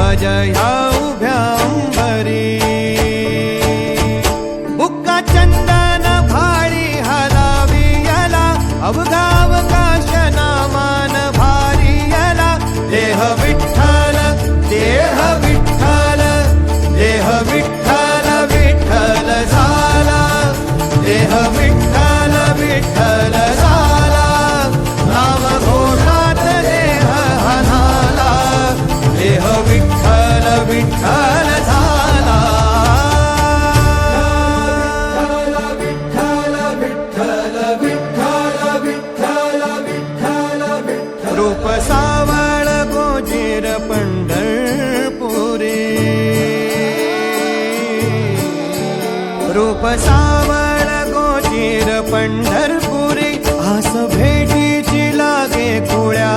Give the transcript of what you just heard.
ह्या उभ्या अंबरी बुक्का चंदन भाळी हलावी याला अवघावकाश नामान भारी याला देह विठ्ठल देह विठ्ठल देह विठ्ठल विठ्ठल झाला देह विठ्ठल विठ्ठल झाला नाम घोषात देह हनाला देह विठ्ठल विठ्ठल झाला विठ्ठल विठ्ठल विठ्ठल विठ्ठल विठ्ठल विठ्ठल रूप सावळ गोजीर पंढरपुरी रूप सावळ गोजीर पंढरपुरी आस भेटीची लागे खुळ्या